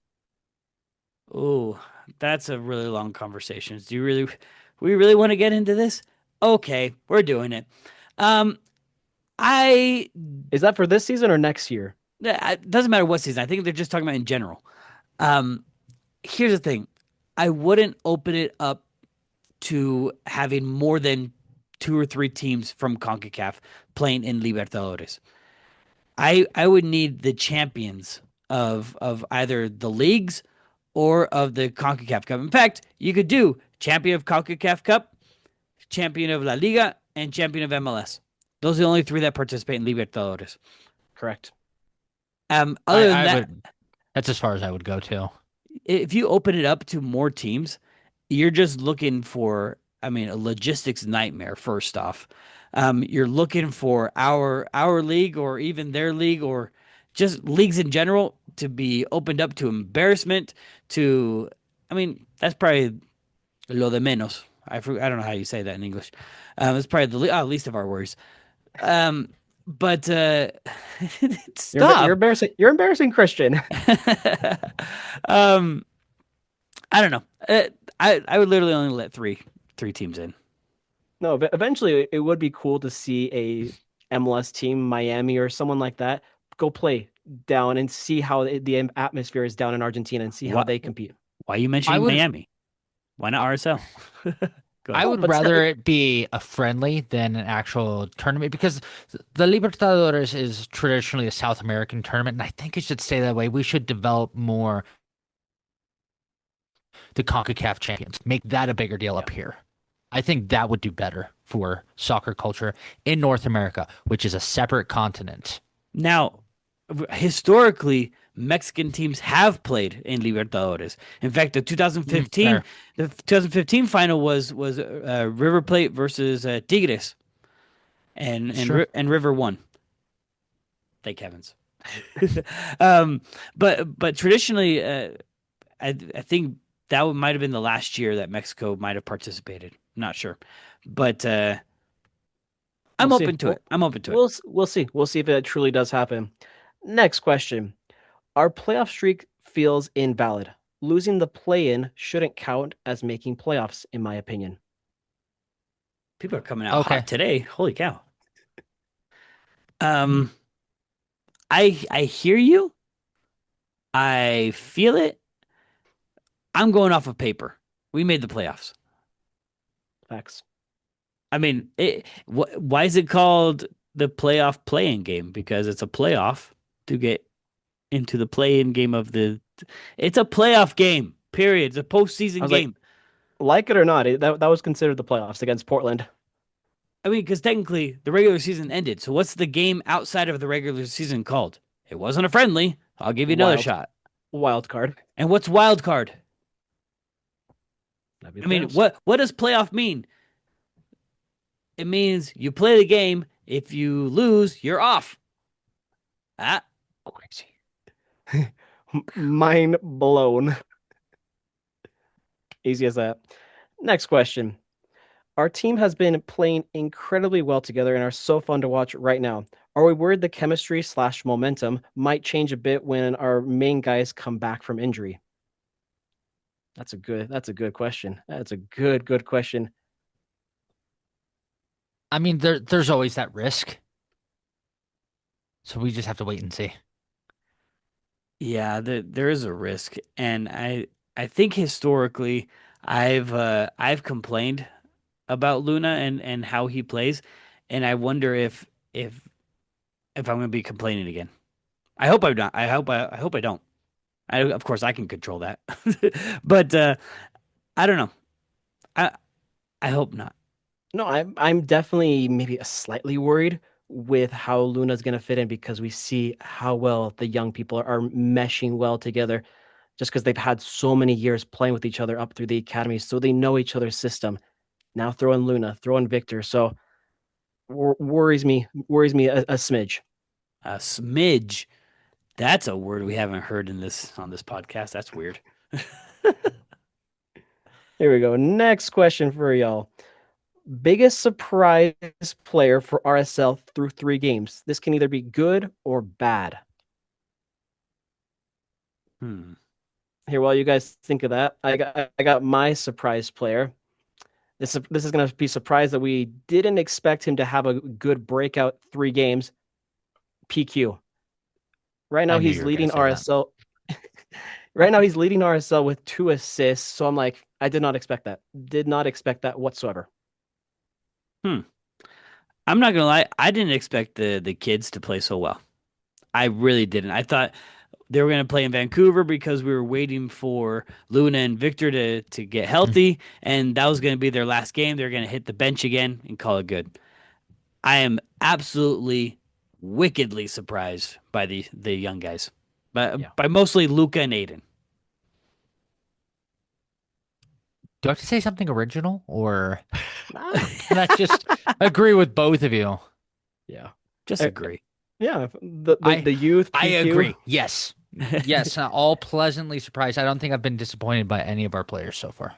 Oh, that's a really long conversation. We really want to get into this? Okay, we're doing it. I Is that for this season or next year? It doesn't matter what season. I think they're just talking about in general. Um, Here's the thing. I wouldn't open it up to having more than 2 or 3 teams from CONCACAF playing in Libertadores. I would need the champions of either the leagues or of the CONCACAF Cup. In fact, you could do champion of CONCACAF Cup, champion of La Liga, and champion of MLS. Those are the only 3 that participate in Libertadores. Correct. Other than that, That's as far as I would go too. if you open it up to more teams, you're just looking for, I mean, a logistics nightmare. First off, you're looking for our league or even their league or just leagues in general to be opened up to embarrassment. I mean, that's probably lo de menos. I don't know how you say that in English. It's probably the least of our worries. But stop. You're embarrassing. You're embarrassing, Christian. I don't know. I would literally only let three teams in. No, but eventually it would be cool to see a MLS team, Miami or someone like that, go play down and see how the atmosphere is down in Argentina and see how they compete. Why are you mentioning Miami? Why not RSL? I would rather it be a friendly than an actual tournament because the Libertadores is traditionally a South American tournament, and I think it should stay that way. We should develop more the CONCACAF champions, make that a bigger deal up here. I think that would do better for soccer culture in North America, which is a separate continent. Now, historically, Mexican teams have played in Libertadores. In fact, the 2015 final was River Plate versus Tigres, and River won. Thank heavens. But traditionally, I think that might have been the last year that Mexico might have participated. I'm not sure, but I'm open to it. I'm open to it. We'll see. We'll see if it truly does happen. Next question. Our playoff streak feels invalid. Losing the play-in shouldn't count as making playoffs, in my opinion. People are coming out hot today. Holy cow. I hear you. I feel it. I'm going off of paper. We made the playoffs. Facts. I mean, why is it called the playoff play-in game? Because it's a playoff to get into the play-in game of the. It's a playoff game. Period. It's a postseason game. Like it or not, that was considered the playoffs against Portland. I mean, because technically the regular season ended. So what's the game outside of the regular season called? It wasn't a friendly. I'll give you another shot. Wild card. And what's wild card? I mean, what does playoff mean? It means you play the game. If you lose, you're off. Crazy. Mind blown. Easy as that. Next question. Our team has been playing incredibly well together and are so fun to watch right now. Are we worried the chemistry / momentum might change a bit when our main guys come back from injury? That's a good question. That's a good question. I mean, there's always that risk. So we just have to wait and see. Yeah, there is a risk, and I think historically I've complained about Luna and how he plays, and I wonder if I'm going to be complaining again. I hope I'm not. I hope I don't. Of course I can control that, but I don't know. I hope not. No, I'm definitely maybe slightly worried with how Luna's going to fit in because we see how well the young people are meshing well together just because they've had so many years playing with each other up through the academy. So they know each other's system. Now throw in Luna, throw in Victor. So worries me a smidge. A smidge. That's a word we haven't heard on this podcast. That's weird. Here we go. Next question for y'all. Biggest surprise player for RSL through 3 games. This can either be good or bad. Here, while you guys think of that, I got my surprise player. This is going to be surprised that we didn't expect him to have a good breakout 3 games. PQ. Right now he's leading RSL. Right now he's leading RSL with 2 assists. So I'm like, I did not expect that. Did not expect that whatsoever. I'm not gonna lie, I didn't expect the kids to play so well. I really didn't. I thought they were gonna play in Vancouver because we were waiting for Luna and Victor to get healthy, and that was gonna be their last game. They're gonna hit the bench again and call it good. I am absolutely wickedly surprised by the young guys, by mostly Luca and Aiden. Do I have to say something original, or can I just agree with both of you? Yeah. Just agree. Yeah. The youth. I PQ. agree. Yes. Yes. All pleasantly surprised. I don't think I've been disappointed by any of our players so far.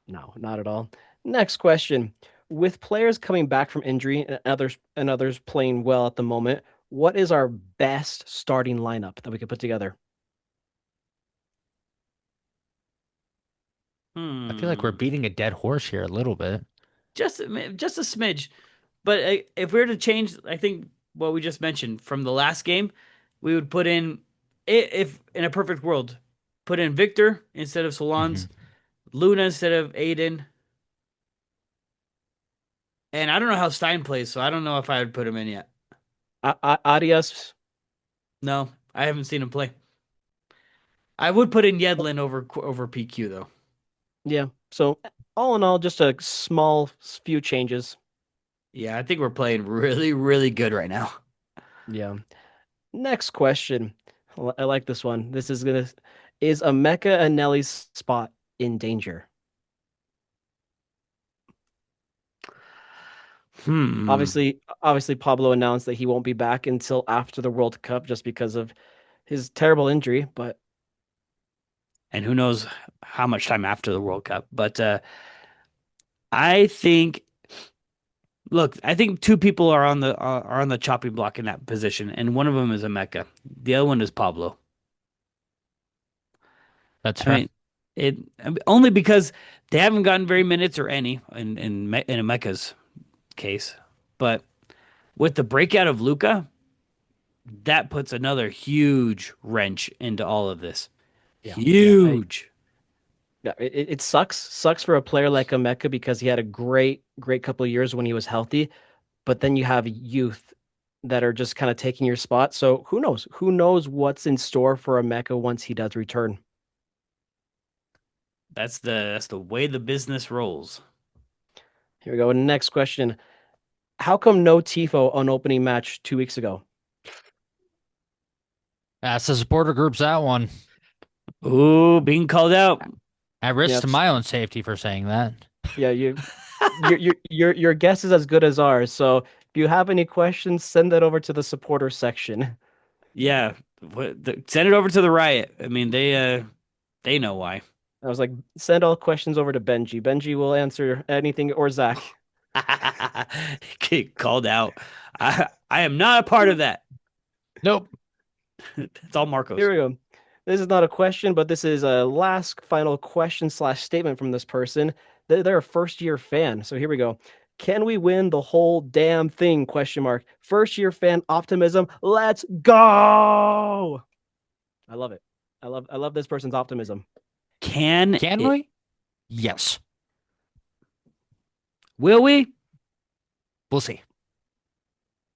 No, not at all. Next question. With players coming back from injury and others playing well at the moment, what is our best starting lineup that we could put together? I feel like we're beating a dead horse here a little bit. Just a smidge. But if we were to change, I think what we just mentioned from the last game, we would put in, if in a perfect world, put in Victor instead of Solans, Luna instead of Aiden. And I don't know how Stein plays, so I don't know if I would put him in yet. Adios. No, I haven't seen him play. I would put in Yedlin over PQ though. Yeah. So all in all, just a small few changes. Yeah, I think we're playing really, really good right now. Yeah. Next question. I like this one. Is Emeka and Nelly's spot in danger? Obviously, Pablo announced that he won't be back until after the World Cup just because of his terrible injury, but and who knows how much time after the World Cup. But I think, look, I think 2 people are on the chopping block in that position, and one of them is Emeka. The other one is Pablo. That's fair. I mean, only because they haven't gotten very minutes or any in Emeka's case, but with the breakout of Luca, that puts another huge wrench into all of this. Yeah. Huge. Yeah, it sucks for a player like Emeka because he had a great couple of years when he was healthy, but then you have youth that are just kind of taking your spot. So who knows what's in store for Emeka once he does return. That's the way the business rolls. Here we go. Next question. How come no Tifo on opening match 2 weeks ago? That's the supporter group's that one. Ooh, being called out. At risk to my own safety for saying that. Yeah, your guess is as good as ours. So if you have any questions, send that over to the supporter section. Yeah, send it over to the Riot. I mean, they know why. I was like, send all questions over to Benji. Benji will answer anything, or Zach. Get called out. I am not a part of that. Nope. It's all Marcos. Here we go. This is not a question, but this is a last final question / statement from this person. They're a first-year fan. So here we go. Can we win the whole damn thing? ? First-year fan optimism. Let's go. I love it. I love this person's optimism. Can we? Yes. Will we? We'll see.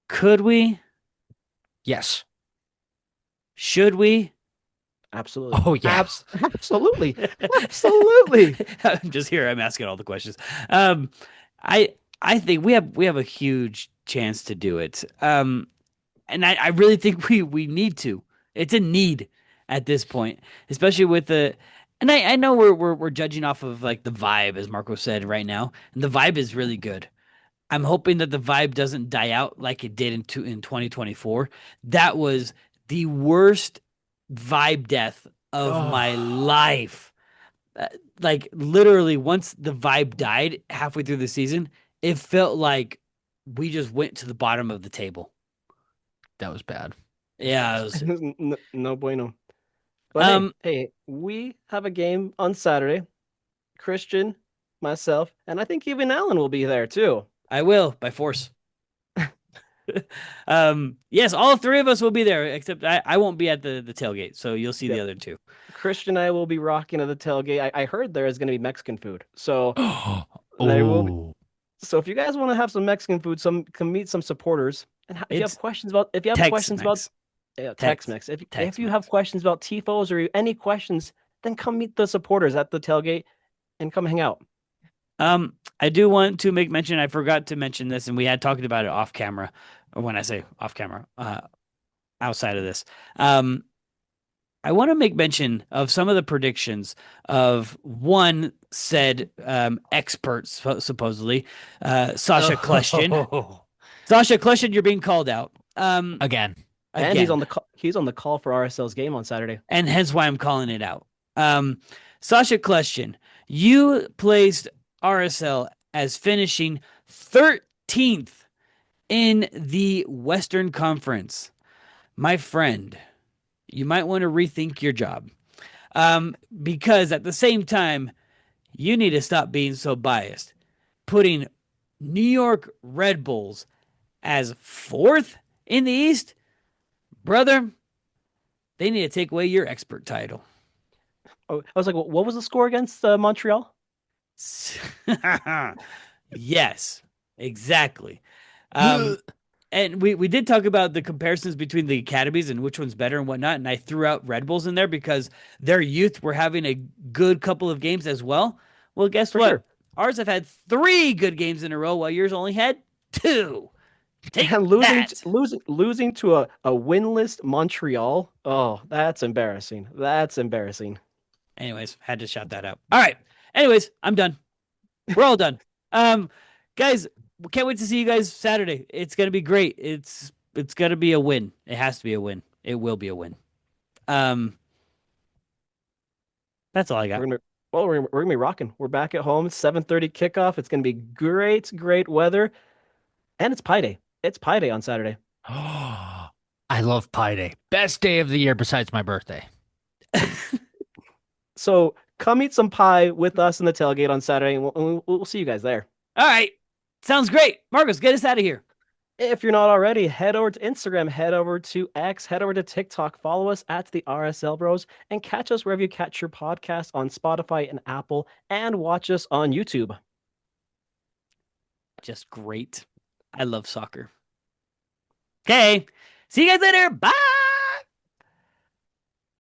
Could we? Yes. Should we? Absolutely. Oh yeah. Absolutely. Absolutely. I'm just here. I'm asking all the questions. I think we have a huge chance to do it. And I really think we need to. It's a need at this point, especially with the. And I know we're judging off of like the vibe, as Marco said right now, and the vibe is really good. I'm hoping that the vibe doesn't die out like it did in 2024. That was the worst vibe death of my life. Uh, like literally, once the vibe died halfway through the season, it felt like we just went to the bottom of the table. That was bad. Yeah. It was, No bueno. But um, hey, we have a game on Saturday. Christian, myself, and I think even Alan will be there too. I will by force. Yes, all three of us will be there, except I won't be at the tailgate, so you'll see the Yep. other two. Christian and I will be rocking at the tailgate. I heard there is going to be Mexican food, so there will be. Oh, So if you guys want to have some Mexican food, come meet some supporters. And if you have It's questions about, if you have questions about, Tex-Mex. yeah, Tex Tex-Mex. If you Tex-Mex. have questions about tifos or any questions, then come meet the supporters at the tailgate and come hang out. I do want to make mention. I forgot to mention this, and we had talked about it off camera. Or when I say off camera, outside of this, I want to make mention of some of the predictions of one said expert, supposedly, Sasha Kleshtin. Sasha Kleshtin, you're being called out. again. And he's on the call for RSL's game on Saturday. And hence why I'm calling it out. Sasha Kleshtin, you placed RSL as finishing 13th in the Western Conference. My friend, you might want to rethink your job. Because at the same time, you need to stop being so biased. Putting New York Red Bulls as 4th in the East, brother, they need to take away your expert title. Oh, I was like, what was the score against Montreal? Yes, exactly. And we did talk about the comparisons between the academies and which one's better and whatnot. And I threw out Red Bulls in there because their youth were having a good couple of games as well. Well, guess For what? sure. Ours have had 3 good games in a row, while yours only had 2. Take And that. losing to a winless Montreal. Oh, that's embarrassing. That's embarrassing. Anyways, had to shout that out. All right. Anyways, I'm done. We're all done. Guys, can't wait to see you guys Saturday. It's gonna be great. It's gonna be a win. It has to be a win. It will be a win. That's all I got. We're gonna be rocking. We're back at home. 7:30 kickoff. It's gonna be great weather, and it's Pi Day. It's Pi Day on Saturday. I love Pi Day. Best day of the year besides my birthday. So come eat some pie with us in the tailgate on Saturday, and we'll see you guys there. All right. Sounds great. Marcos, get us out of here. If you're not already, head over to Instagram, head over to X, head over to TikTok, follow us at the RSL Bros, and catch us wherever you catch your podcast on Spotify and Apple, and watch us on YouTube. Just great. I love soccer. Okay. See you guys later. Bye.